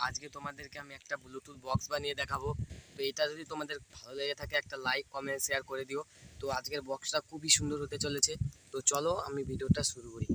আজকে তোমাদেরকে আমি একটা ব্লুটুথ বক্স বানিয়ে দেখাবো। তো এটা যদি তোমাদের ভালো লেগে থাকে একটা লাইক কমেন্ট শেয়ার করে দিও। তো আজকের বক্সটা খুবই সুন্দর হতে চলেছে। তো চলো আমি ভিডিওটা শুরু করি।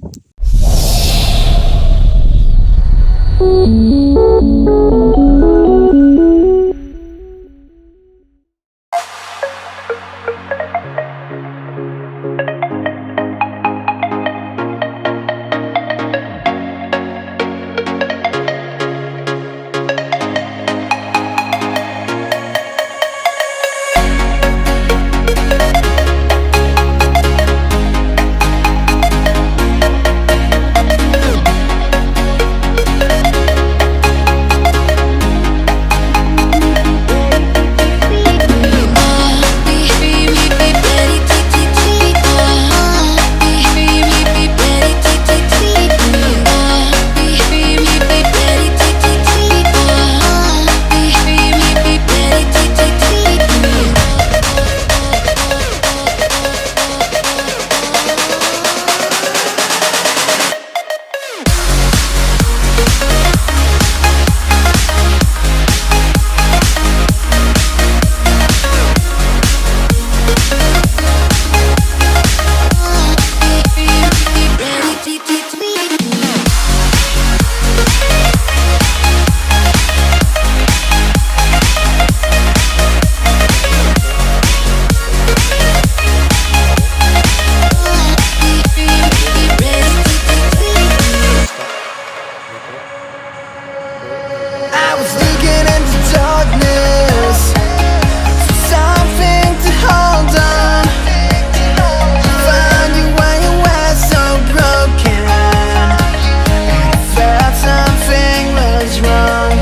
I was looking into darkness for something to hold on. Found you when you were so broken, and I felt something was wrong.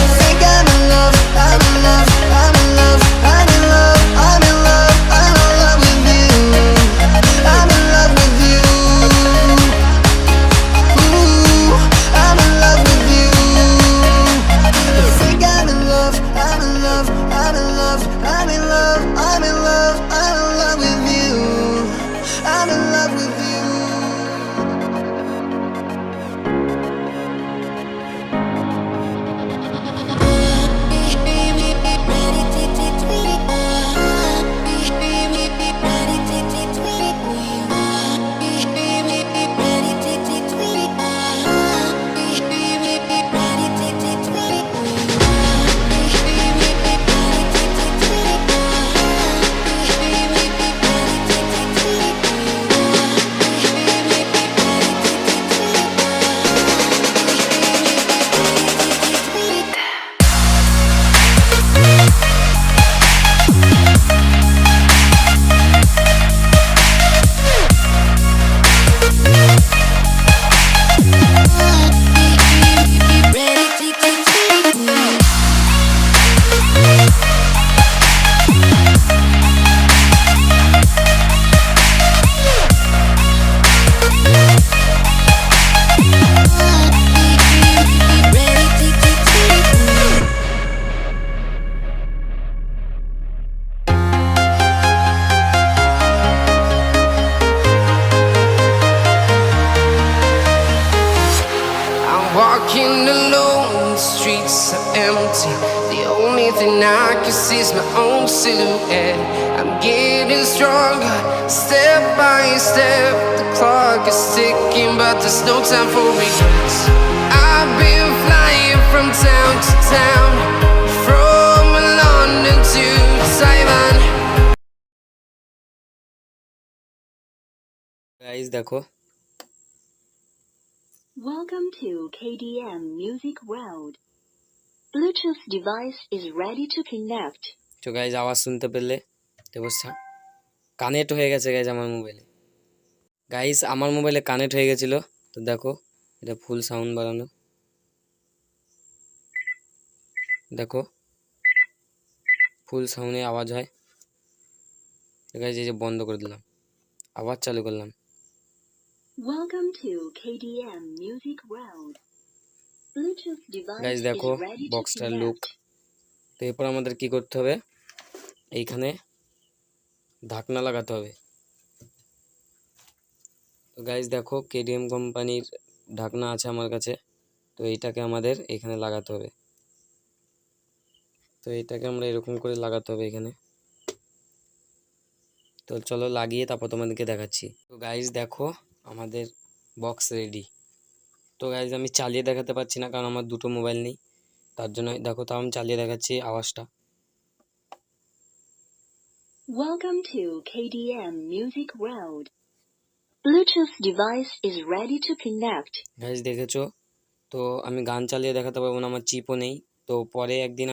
I think I'm in love, I'm in love, I'm in love, I'm in love, I'm in love, I'm in love with you. I'm in love with you. Ooh, I'm in love with you. I think I'm in love, I'm in love, I'm in love, I'm in love, I'm in love, I'm in love with you. I'm in love with you. Walking alone, the streets are empty. The only thing I can see is my own silhouette. I'm getting stronger, step by step. The clock is ticking, but there's no time for regrets. I've been flying from town to town, from London to Taiwan. Guys দেখো, Welcome to KDM Music World. Bluetooth device is ready to connect. তো guys আওয়াজ শুনতে পেলে দেখো connect হয়ে গেছে guys আমার মোবাইলে। গাইস আমার মোবাইলে কানেক্ট হয়ে গেছিল। তো দেখো এটা ফুল সাউন্ড বাড়ানো, দেখো ফুল সাউন্ডে আওয়াজ হয়। তো গাইস এই যে বন্ধ করে দিলাম, আবার চালু করলাম। Welcome to KDM Music World. Bluetooth device guys is দেখো ready to বক্সটার লুক। connect. তো এরপর আমাদের কি করতে হবে, এইখানে ঢাকনা লাগাতে হবে। তো গাইস দেখো কেডিএম কোম্পানির ঢাকনা আছে আমার কাছে। তো এইটাকে আমাদের এখানে লাগাতে হবে। তো এটাকে আমরা এরকম করে লাগাতে হবে এখানে। তো চলো লাগিয়ে তারপর তোমাদেরকে দেখাচ্ছি। তো গাইজ দেখো আমাদের বক্স রেডি। তো গাইজ আমি চালিয়ে দেখাতে পারছি না কারণ আমার দুটো মোবাইল নেই, তার জন্য দেখো তাও আমি চালিয়ে দেখাচ্ছি আওয়াজটা। Welcome to KDM Music World. Bluetooth device is ready to connect. Guys দেখেছো, তো আমি গান চালিয়ে দেখাতে পারবো না, আমার চিপও নেই। তো পরে একদিন